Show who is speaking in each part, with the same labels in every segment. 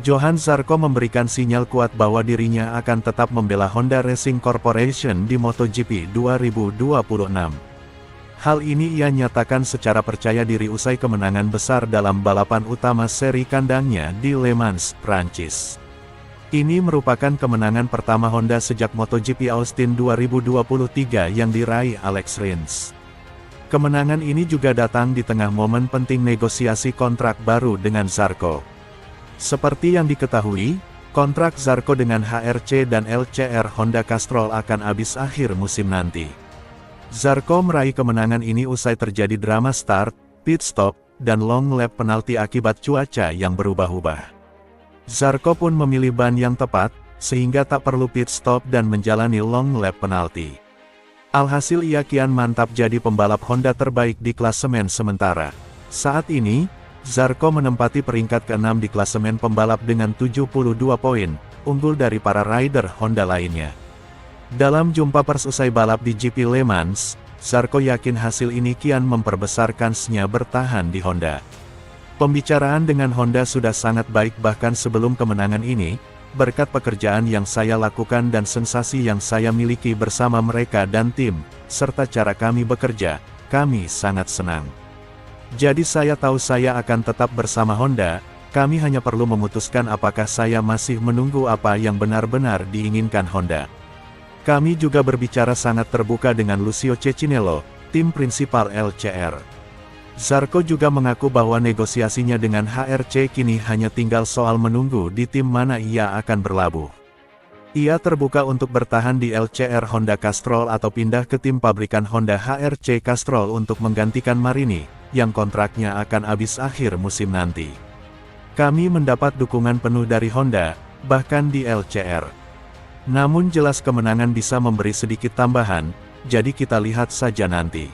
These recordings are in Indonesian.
Speaker 1: Johann Zarco memberikan sinyal kuat bahwa dirinya akan tetap membela Honda Racing Corporation di MotoGP 2026. Hal ini ia nyatakan secara percaya diri usai kemenangan besar dalam balapan utama seri kandangnya di Le Mans, Prancis. Ini merupakan kemenangan pertama Honda sejak MotoGP Austin 2023 yang diraih Alex Rins. Kemenangan ini juga datang di tengah momen penting negosiasi kontrak baru dengan Zarco. Seperti yang diketahui, kontrak Zarco dengan HRC dan LCR Honda Castrol akan habis akhir musim nanti. Zarco meraih kemenangan ini usai terjadi drama start, pit stop, dan long lap penalti akibat cuaca yang berubah-ubah. Zarco pun memilih ban yang tepat, sehingga tak perlu pit stop dan menjalani long lap penalti. Alhasil ia kian mantap jadi pembalap Honda terbaik di klasemen sementara. Saat ini, Zarco menempati peringkat ke-6 di klasemen pembalap dengan 72 poin, unggul dari para rider Honda lainnya. Dalam jumpa pers usai balap di GP Le Mans, Zarco yakin hasil ini kian memperbesar kansnya bertahan di Honda. Pembicaraan dengan Honda sudah sangat baik bahkan sebelum kemenangan ini, berkat pekerjaan yang saya lakukan dan sensasi yang saya miliki bersama mereka dan tim, serta cara kami bekerja, kami sangat senang. Jadi saya tahu saya akan tetap bersama Honda, kami hanya perlu memutuskan apakah saya masih menunggu apa yang benar-benar diinginkan Honda. Kami juga berbicara sangat terbuka dengan Lucio Cecchinello, tim prinsipal LCR. Zarco juga mengaku bahwa negosiasinya dengan HRC kini hanya tinggal soal menunggu di tim mana ia akan berlabuh. Ia terbuka untuk bertahan di LCR Honda Castrol atau pindah ke tim pabrikan Honda HRC Castrol untuk menggantikan Marini, yang kontraknya akan habis akhir musim nanti. Kami mendapat dukungan penuh dari Honda, bahkan di LCR. Namun jelas kemenangan bisa memberi sedikit tambahan, jadi kita lihat saja nanti.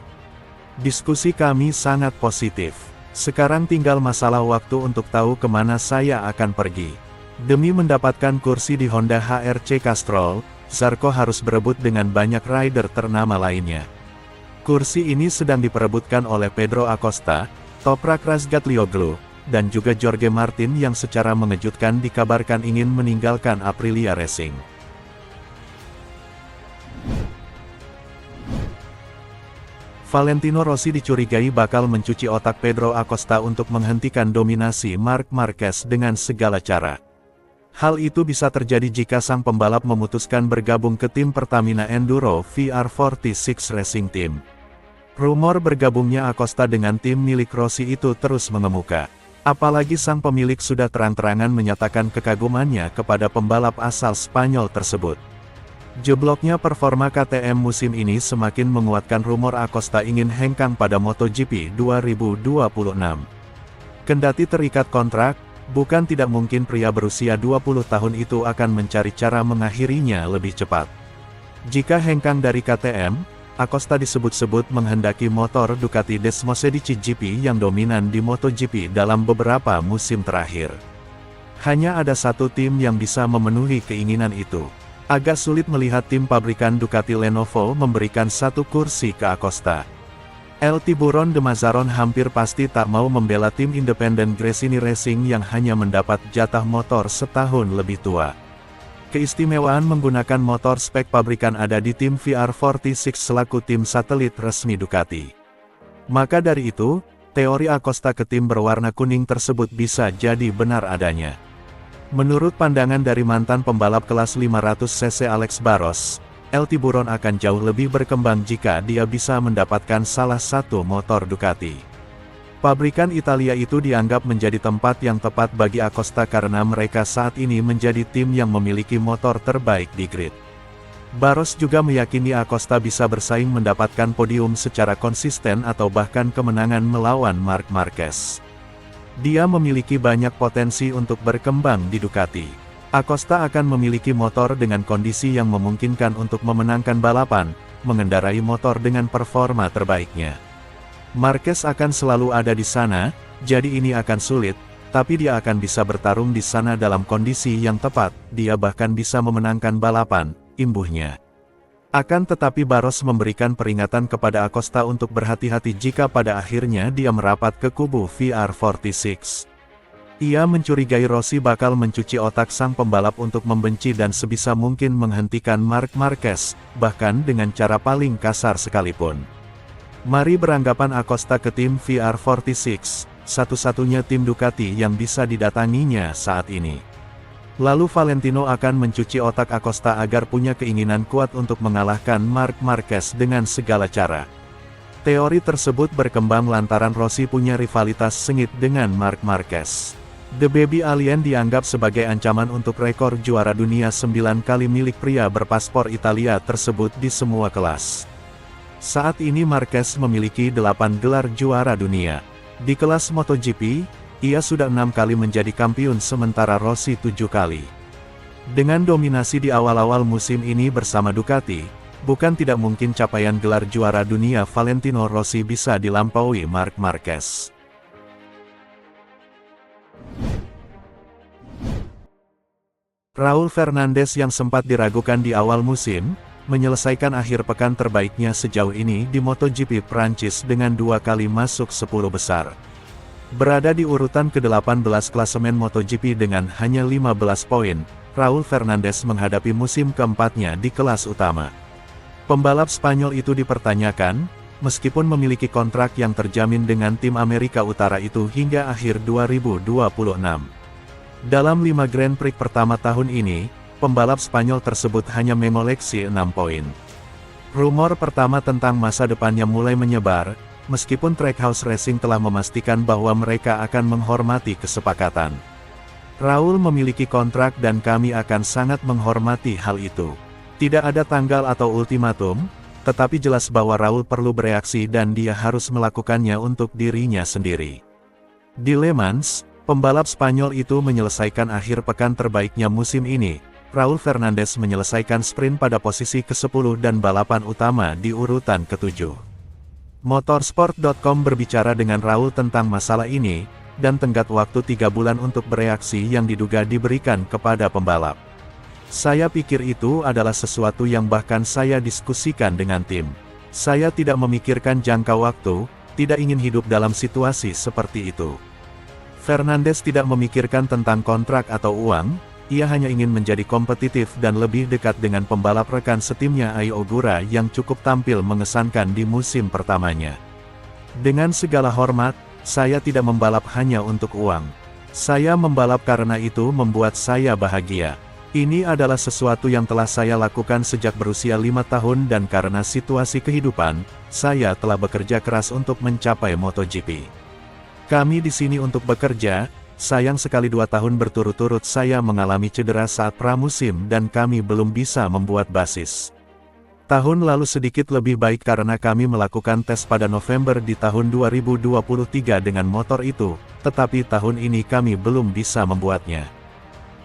Speaker 1: Diskusi kami sangat positif. Sekarang tinggal masalah waktu untuk tahu kemana saya akan pergi. Demi mendapatkan kursi di Honda HRC Castrol, Zarco harus berebut dengan banyak rider ternama lainnya. Kursi ini sedang diperebutkan oleh Pedro Acosta, Toprak Razgatlioglu, dan juga Jorge Martin yang secara mengejutkan dikabarkan ingin meninggalkan Aprilia Racing. Valentino Rossi dicurigai bakal mencuci otak Pedro Acosta untuk menghentikan dominasi Marc Marquez dengan segala cara. Hal itu bisa terjadi jika sang pembalap memutuskan bergabung ke tim Pertamina Enduro VR46 Racing Team. Rumor bergabungnya Acosta dengan tim milik Rossi itu terus mengemuka. Apalagi sang pemilik sudah terang-terangan menyatakan kekagumannya kepada pembalap asal Spanyol tersebut. Jebloknya performa KTM musim ini semakin menguatkan rumor Acosta ingin hengkang pada MotoGP 2026. Kendati terikat kontrak, bukan tidak mungkin pria berusia 20 tahun itu akan mencari cara mengakhirinya lebih cepat. Jika hengkang dari KTM, Acosta disebut-sebut menghendaki motor Ducati Desmosedici GP yang dominan di MotoGP dalam beberapa musim terakhir. Hanya ada satu tim yang bisa memenuhi keinginan itu. Agak sulit melihat tim pabrikan Ducati Lenovo memberikan satu kursi ke Acosta. El Tiburon de Mazaron hampir pasti tak mau membela tim independen Gresini Racing yang hanya mendapat jatah motor setahun lebih tua. Keistimewaan menggunakan motor spek pabrikan ada di tim VR46 selaku tim satelit resmi Ducati. Maka dari itu, teori Acosta ke tim berwarna kuning tersebut bisa jadi benar adanya. Menurut pandangan dari mantan pembalap kelas 500cc Alex Barros, El Tiburon akan jauh lebih berkembang jika dia bisa mendapatkan salah satu motor Ducati. Pabrikan Italia itu dianggap menjadi tempat yang tepat bagi Acosta karena mereka saat ini menjadi tim yang memiliki motor terbaik di grid. Barros juga meyakini Acosta bisa bersaing mendapatkan podium secara konsisten atau bahkan kemenangan melawan Marc Marquez. Dia memiliki banyak potensi untuk berkembang di Ducati. Acosta akan memiliki motor dengan kondisi yang memungkinkan untuk memenangkan balapan, mengendarai motor dengan performa terbaiknya. Marquez akan selalu ada di sana, jadi ini akan sulit, tapi dia akan bisa bertarung di sana dalam kondisi yang tepat, dia bahkan bisa memenangkan balapan, imbuhnya. Akan tetapi Barros memberikan peringatan kepada Acosta untuk berhati-hati jika pada akhirnya dia merapat ke kubu VR46. Ia mencurigai Rossi bakal mencuci otak sang pembalap untuk membenci dan sebisa mungkin menghentikan Marc Marquez, bahkan dengan cara paling kasar sekalipun. Mari beranggapan Acosta ke tim VR46, satu-satunya tim Ducati yang bisa didatanginya saat ini. Lalu Valentino akan mencuci otak Acosta agar punya keinginan kuat untuk mengalahkan Marc Marquez dengan segala cara. Teori tersebut berkembang lantaran Rossi punya rivalitas sengit dengan Marc Marquez. The Baby Alien dianggap sebagai ancaman untuk rekor juara dunia 9 kali milik pria berpaspor Italia tersebut di semua kelas. Saat ini Marquez memiliki 8 gelar juara dunia. Di kelas MotoGP, ia sudah 6 kali menjadi kampiun sementara Rossi 7 kali. Dengan dominasi di awal-awal musim ini bersama Ducati, bukan tidak mungkin capaian gelar juara dunia Valentino Rossi bisa dilampaui Marc Marquez. Raul Fernandez yang sempat diragukan di awal musim, menyelesaikan akhir pekan terbaiknya sejauh ini di MotoGP Prancis dengan 2 kali masuk 10 besar. Berada di urutan ke-18 klasemen MotoGP dengan hanya 15 poin, Raul Fernandez menghadapi musim keempatnya di kelas utama. Pembalap Spanyol itu dipertanyakan, meskipun memiliki kontrak yang terjamin dengan tim Amerika Utara itu hingga akhir 2026. Dalam 5 Grand Prix pertama tahun ini, pembalap Spanyol tersebut hanya mengoleksi 6 poin. Rumor pertama tentang masa depannya mulai menyebar, meskipun Trackhouse Racing telah memastikan bahwa mereka akan menghormati kesepakatan. Raul memiliki kontrak dan kami akan sangat menghormati hal itu. Tidak ada tanggal atau ultimatum, tetapi jelas bahwa Raul perlu bereaksi dan dia harus melakukannya untuk dirinya sendiri. Di Le Mans, pembalap Spanyol itu menyelesaikan akhir pekan terbaiknya musim ini. Raul Fernandez menyelesaikan sprint pada posisi ke-10 dan balapan utama di urutan ke-7. Motorsport.com berbicara dengan Raul tentang masalah ini, dan tenggat waktu 3 bulan untuk bereaksi yang diduga diberikan kepada pembalap. Saya pikir itu adalah sesuatu yang bahkan saya diskusikan dengan tim. Saya tidak memikirkan jangka waktu, tidak ingin hidup dalam situasi seperti itu. Fernandez tidak memikirkan tentang kontrak atau uang, ia hanya ingin menjadi kompetitif dan lebih dekat dengan pembalap rekan setimnya Ai Ogura yang cukup tampil mengesankan di musim pertamanya. Dengan segala hormat, saya tidak membalap hanya untuk uang. Saya membalap karena itu membuat saya bahagia. Ini adalah sesuatu yang telah saya lakukan sejak berusia 5 tahun dan karena situasi kehidupan, saya telah bekerja keras untuk mencapai MotoGP. Kami di sini untuk bekerja, sayang sekali 2 tahun berturut-turut saya mengalami cedera saat pramusim dan kami belum bisa membuat basis. Tahun lalu sedikit lebih baik karena kami melakukan tes pada November di tahun 2023 dengan motor itu, tetapi tahun ini kami belum bisa membuatnya.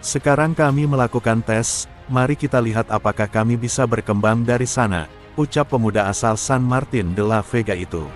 Speaker 1: Sekarang kami melakukan tes, mari kita lihat apakah kami bisa berkembang dari sana, ucap pemuda asal San Martin de la Vega itu.